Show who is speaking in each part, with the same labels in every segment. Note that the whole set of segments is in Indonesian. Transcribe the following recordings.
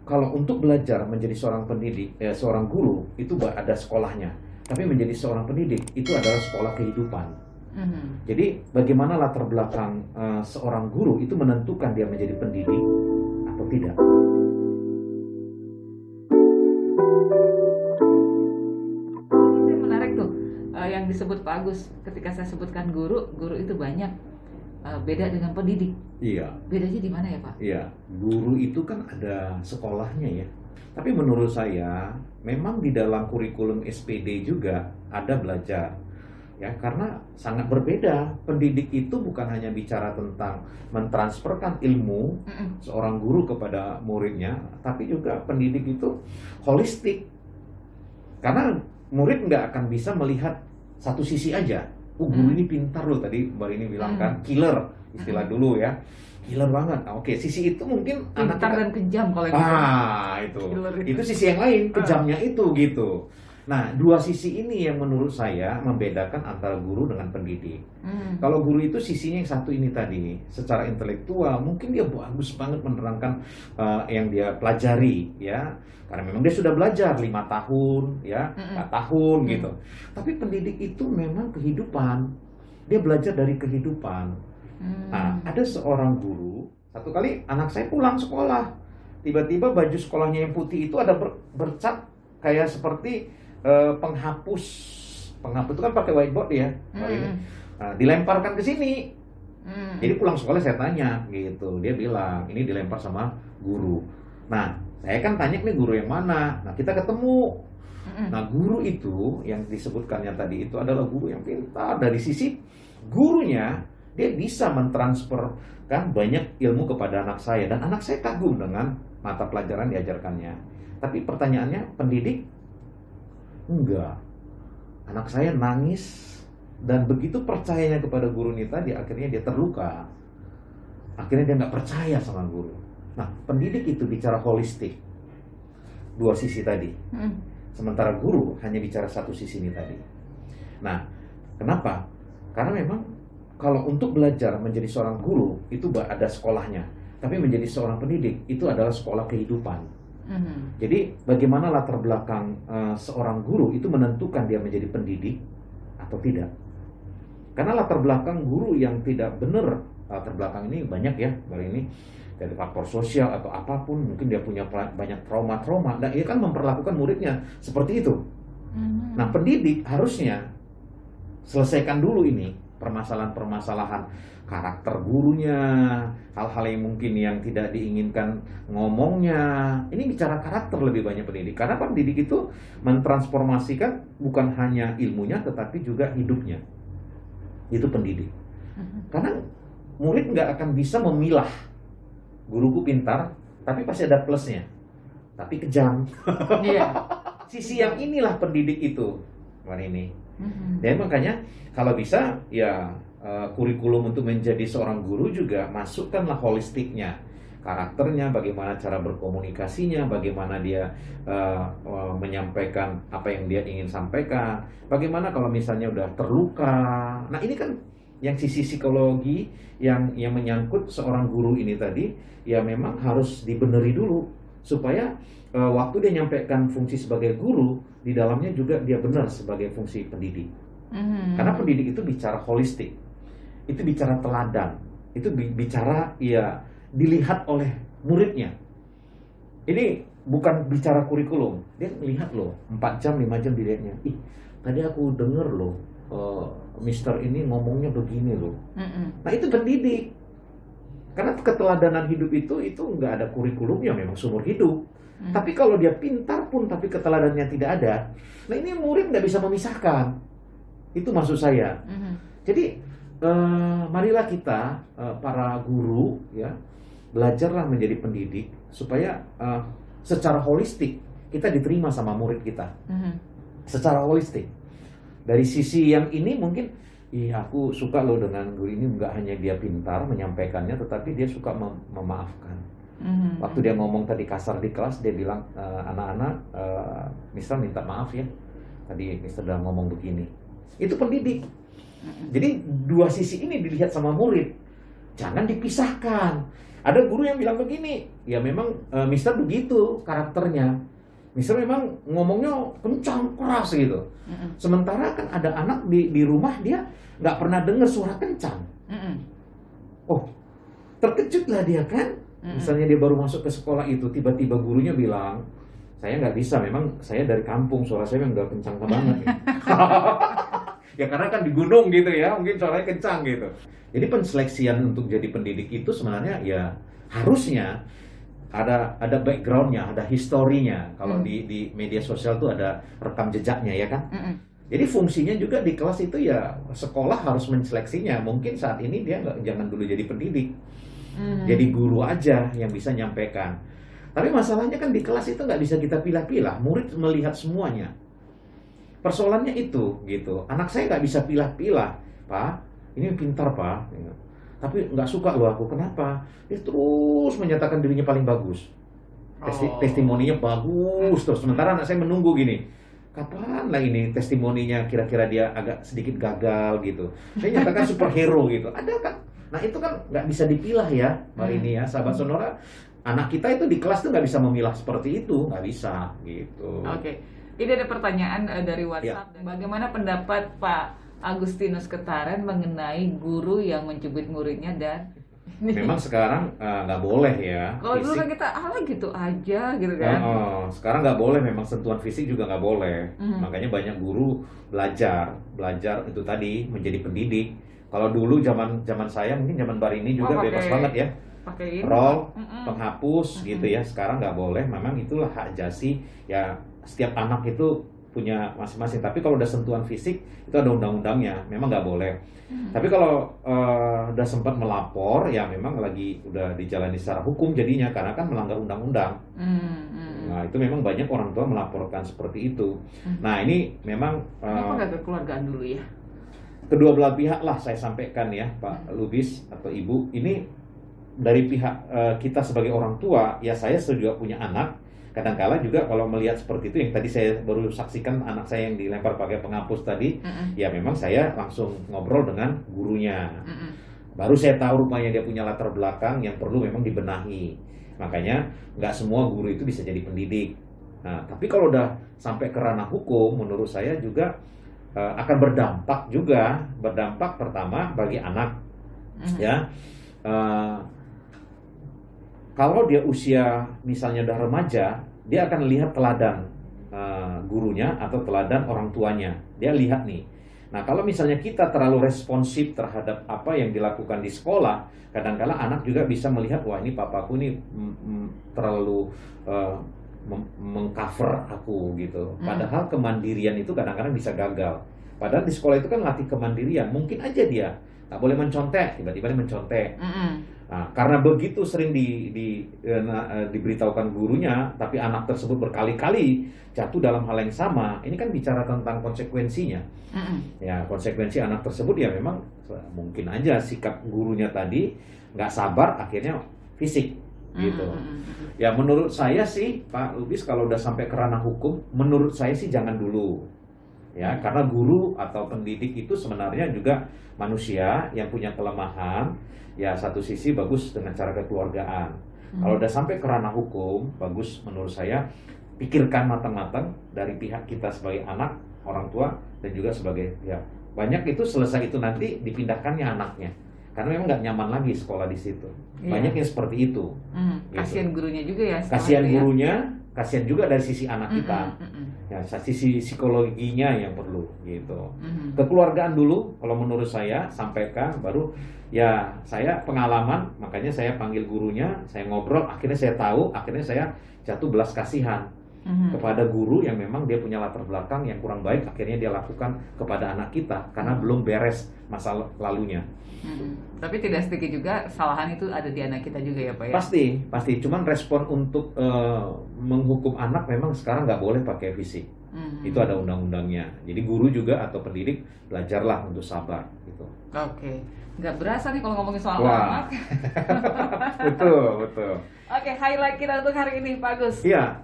Speaker 1: kalau untuk belajar menjadi seorang pendidik, seorang guru itu ada sekolahnya. Tapi menjadi seorang pendidik itu adalah sekolah kehidupan. Jadi bagaimana latar belakang seorang guru itu menentukan dia menjadi pendidik atau tidak.
Speaker 2: Ini menarik tuh yang disebut Pak Agus ketika saya sebutkan guru itu banyak beda dengan pendidik.
Speaker 1: Iya.
Speaker 2: Bedanya di mana ya Pak?
Speaker 1: Iya, guru itu kan ada sekolahnya ya. Tapi menurut saya memang di dalam kurikulum SPD juga ada belajar. Ya, karena sangat berbeda. Pendidik itu bukan hanya bicara tentang mentransferkan ilmu seorang guru kepada muridnya, tapi juga pendidik itu holistik. Karena murid nggak akan bisa melihat satu sisi aja. Guru ini pintar loh, tadi Mbak ini bilang kan, killer istilah dulu ya. Killer banget. Nah, oke, sisi itu mungkin anak
Speaker 2: Pintar dan kejam kalau gitu.
Speaker 1: itu.
Speaker 2: Killer
Speaker 1: Itu sisi yang lain, kejamnya itu gitu. Nah, dua sisi ini yang menurut saya membedakan antara guru dengan pendidik. Kalau guru itu sisinya yang satu ini tadi, secara intelektual mungkin dia bagus banget menerangkan yang dia pelajari ya. Karena memang dia sudah belajar 5 tahun ya, 4 tahun gitu. Tapi pendidik itu memang kehidupan. Dia belajar dari kehidupan. Nah, ada seorang guru, satu kali anak saya pulang sekolah, tiba-tiba baju sekolahnya yang putih itu ada bercak kayak seperti penghapus itu kan pakai whiteboard ya, nah, dilemparkan ke sini. Jadi pulang sekolah saya tanya gitu, dia bilang ini dilempar sama guru. Nah, saya kan tanya nih guru yang mana. Nah, kita ketemu. Nah, guru itu yang disebutkannya tadi itu adalah guru yang pintar. Dari sisi gurunya, dia bisa mentransferkan banyak ilmu kepada anak saya. Dan anak saya kagum dengan mata pelajaran diajarkannya. Tapi pertanyaannya, pendidik? Enggak. Anak saya nangis. Dan begitu percayanya kepada guru ini tadi, akhirnya dia terluka. Akhirnya dia nggak percaya sama guru. Nah, pendidik itu bicara holistik. Dua sisi tadi. Sementara guru hanya bicara satu sisi ini tadi. Nah, kenapa? Karena memang kalau untuk belajar menjadi seorang guru itu ada sekolahnya. Tapi menjadi seorang pendidik itu adalah sekolah kehidupan. Jadi bagaimana latar belakang seorang guru itu menentukan dia menjadi pendidik atau tidak. Karena latar belakang guru yang tidak benar, latar belakang ini banyak ya, dari ini dari faktor sosial atau apapun, mungkin dia punya banyak trauma-trauma, dan dia kan memperlakukan muridnya seperti itu. Nah, pendidik harusnya selesaikan dulu ini permasalahan-permasalahan karakter gurunya, hal-hal yang mungkin yang tidak diinginkan ngomongnya. Ini bicara karakter lebih banyak pendidik, karena pendidik itu mentransformasikan bukan hanya ilmunya tetapi juga hidupnya. Itu pendidik. Karena murid nggak akan bisa memilah, guruku pintar tapi pasti ada plusnya, tapi kejam. Sisi yang inilah pendidik itu, ini. Dan makanya kalau bisa ya kurikulum untuk menjadi seorang guru juga masukkanlah holistiknya, karakternya, bagaimana cara berkomunikasinya, bagaimana dia menyampaikan apa yang dia ingin sampaikan, bagaimana kalau misalnya udah terluka. Nah, ini kan yang sisi psikologi yang menyangkut seorang guru ini tadi, ya memang harus dibeneri dulu supaya waktu dia nyampaikan fungsi sebagai guru, di dalamnya juga dia benar sebagai fungsi pendidik. Karena pendidik itu bicara holistik, itu bicara teladan, itu bicara ya dilihat oleh muridnya. Ini bukan bicara kurikulum, dia melihat loh 4 jam 5 jam dilihatnya. Tadi aku denger loh Mister ini ngomongnya begini loh. Nah, itu pendidik. Karena keteladanan hidup itu nggak ada kurikulumnya, memang seumur hidup. Tapi kalau dia pintar pun tapi keteladanannya tidak ada, nah ini murid nggak bisa memisahkan. Itu maksud saya. Jadi marilah kita para guru ya belajarlah menjadi pendidik supaya secara holistik kita diterima sama murid kita. Secara holistik. Dari sisi yang ini mungkin, aku suka loh dengan guru ini, nggak hanya dia pintar menyampaikannya, tetapi dia suka memaafkan. Waktu dia ngomong tadi kasar di kelas, dia bilang, anak-anak, Mister minta maaf ya, tadi Mister udah ngomong begini. Itu pendidik. Jadi dua sisi ini dilihat sama murid, jangan dipisahkan. Ada guru yang bilang begini, ya memang Mister begitu karakternya. Mister memang ngomongnya kencang, keras gitu. Sementara kan ada anak di rumah dia nggak pernah dengar suara kencang. Oh, terkejutlah dia kan. Misalnya dia baru masuk ke sekolah itu, tiba-tiba gurunya bilang, saya nggak bisa, memang saya dari kampung, suara saya memang nggak kencang banget. Ya karena kan di gunung gitu ya, mungkin suaranya kencang gitu. Jadi penseleksian untuk jadi pendidik itu sebenarnya ya harusnya ada backgroundnya, ada historinya. Kalau di media sosial tuh ada rekam jejaknya ya kan. Jadi fungsinya juga di kelas itu ya sekolah harus menseleksinya. Mungkin saat ini dia jangan dulu jadi pendidik, jadi guru aja yang bisa nyampaikan. Tapi masalahnya kan di kelas itu nggak bisa kita pilah-pilah. Murid melihat semuanya. Persoalannya itu gitu. Anak saya nggak bisa pilah-pilah, Pak. Ini pintar, Pak. Tapi nggak suka loh aku. Kenapa? Dia terus menyatakan dirinya paling bagus. Testimoninya bagus terus. Sementara anak saya menunggu gini. Kapan lah ini testimoninya kira-kira dia agak sedikit gagal gitu. Saya nyatakan superhero gitu. Ada kan? Nah itu kan nggak bisa dipilah ya, Marini ya, sahabat Sonora. Anak kita itu di kelas tuh nggak bisa memilah seperti itu, nggak bisa gitu.
Speaker 2: Oke. Ini ada pertanyaan dari WhatsApp. Ya. Bagaimana pendapat Pak Agustinus Ketaren mengenai guru yang mencubit muridnya dan
Speaker 1: memang sekarang nggak boleh ya.
Speaker 2: Kalau dulu kan kita gitu aja gitu kan.
Speaker 1: Sekarang nggak boleh, memang sentuhan fisik juga nggak boleh. Makanya banyak guru belajar itu tadi menjadi pendidik. Kalau dulu zaman saya, mungkin zaman Barini juga bebas banget ya.
Speaker 2: Pakai
Speaker 1: roll, penghapus gitu ya. Sekarang nggak boleh. Memang itulah hak asasi ya. Setiap anak itu punya masing-masing. Tapi kalau udah sentuhan fisik itu ada undang-undangnya, memang nggak boleh. Tapi kalau udah sempat melapor, ya memang udah dijalani secara hukum jadinya, karena kan melanggar undang-undang. Nah itu memang banyak orang tua melaporkan seperti itu. Nah ini memang
Speaker 2: kenapa nggak kekeluargaan dulu ya?
Speaker 1: Kedua belah pihak lah saya sampaikan ya, Pak Lubis atau Ibu. Ini dari pihak kita sebagai orang tua, ya saya juga punya anak. Kadang-kala juga kalau melihat seperti itu, yang tadi saya baru saksikan anak saya yang dilempar pakai penghapus tadi, ya memang saya langsung ngobrol dengan gurunya. Baru saya tahu rupanya dia punya latar belakang yang perlu memang dibenahi. Makanya nggak semua guru itu bisa jadi pendidik. Nah, tapi kalau udah sampai ke ranah hukum, menurut saya juga akan berdampak juga. Berdampak pertama bagi anak, ya. Kalau dia usia misalnya udah remaja, dia akan lihat teladan gurunya atau teladan orang tuanya. Dia lihat nih. Nah, kalau misalnya kita terlalu responsif terhadap apa yang dilakukan di sekolah, kadang-kala anak juga bisa melihat, wah ini papaku ini terlalu mengcover aku gitu. Padahal kemandirian itu kadang-kadang bisa gagal. Padahal di sekolah itu kan latih kemandirian. Mungkin aja dia nggak boleh mencontek, tiba-tiba dia mencontek. Nah, karena begitu sering diberitahukan gurunya, tapi anak tersebut berkali-kali jatuh dalam hal yang sama. Ini kan bicara tentang konsekuensinya. Ya, konsekuensi anak tersebut ya memang mungkin aja sikap gurunya tadi nggak sabar, akhirnya fisik gitu. Ya menurut saya sih Pak Lubis, kalau udah sampai ke ranah hukum, menurut saya sih jangan dulu. Ya, karena guru atau pendidik itu sebenarnya juga manusia yang punya kelemahan. Ya satu sisi bagus dengan cara kekeluargaan. Kalau udah sampai ke ranah hukum, bagus menurut saya pikirkan matang-matang dari pihak kita sebagai anak, orang tua, dan juga sebagai ya banyak itu selesai itu nanti dipindahkannya anaknya. Karena memang nggak nyaman lagi sekolah di situ. Banyak yang seperti itu.
Speaker 2: Gitu. Kasihan gurunya juga ya.
Speaker 1: Kasihan gurunya, kasihan juga dari sisi anak kita. Ya, sisi psikologinya yang perlu gitu. Kekeluargaan dulu, kalau menurut saya sampaikan, baru ya saya pengalaman, makanya saya panggil gurunya, saya ngobrol, akhirnya saya tahu, akhirnya saya jatuh belas kasihan kepada guru yang memang dia punya latar belakang yang kurang baik, akhirnya dia lakukan kepada anak kita karena belum beres masa lalunya.
Speaker 2: Tapi tidak sedikit juga kesalahan itu ada di anak kita juga ya Pak ya?
Speaker 1: Pasti. Cuman respon untuk menghukum anak memang sekarang nggak boleh pakai fisik. Itu ada undang-undangnya. Jadi guru juga atau pendidik belajarlah untuk sabar gitu.
Speaker 2: Oke. Nggak berasa nih kalau ngomongin soal anak.
Speaker 1: Betul.
Speaker 2: Oke, highlight kita untuk hari ini Pak Agus.
Speaker 1: Iya.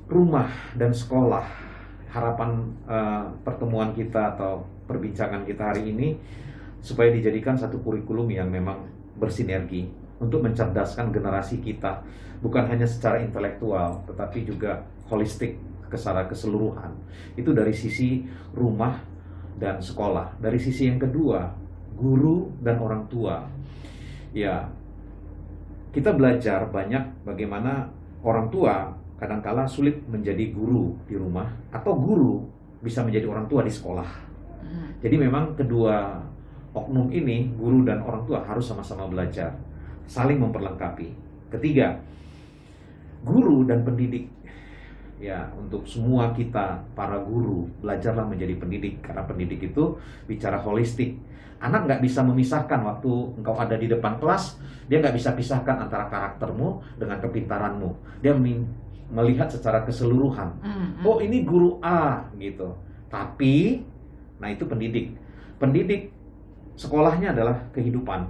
Speaker 1: Rumah dan sekolah. Harapan pertemuan kita atau perbincangan kita hari ini supaya dijadikan satu kurikulum yang memang bersinergi untuk mencerdaskan generasi kita, bukan hanya secara intelektual, tetapi juga holistik, secara keseluruhan. Itu dari sisi rumah dan sekolah. Dari sisi yang kedua, guru dan orang tua. Ya, kita belajar banyak bagaimana orang tua kadangkala sulit menjadi guru di rumah, atau guru bisa menjadi orang tua di sekolah. Jadi memang kedua oknum ini, guru dan orang tua, harus sama-sama belajar, saling memperlengkapi. Ketiga, guru dan pendidik. Ya, untuk semua kita para guru, belajarlah menjadi pendidik, karena pendidik itu bicara holistik. Anak nggak bisa memisahkan waktu engkau ada di depan kelas, dia nggak bisa pisahkan antara karaktermu dengan kepintaranmu. Dia melihat secara keseluruhan. Oh, ini guru A gitu. Tapi nah, itu pendidik. Pendidik sekolahnya adalah kehidupan.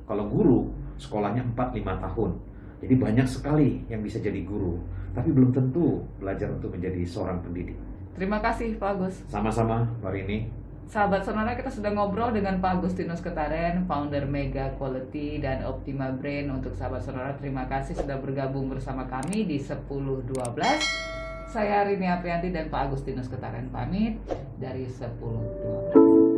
Speaker 1: Kalau guru sekolahnya 4-5 tahun. Jadi banyak sekali yang bisa jadi guru, tapi belum tentu belajar untuk menjadi seorang pendidik.
Speaker 2: Terima kasih Pak Agus.
Speaker 1: Sama-sama, Mbak Rini.
Speaker 2: Sahabat Sonora, kita sudah ngobrol dengan Pak Agustinus Ketaren, founder Mega Quality dan Optima Brain. Untuk sahabat Sonora, terima kasih sudah bergabung bersama kami di 10.12. Saya Rini Aprianti dan Pak Agustinus Ketaren pamit dari 10.12.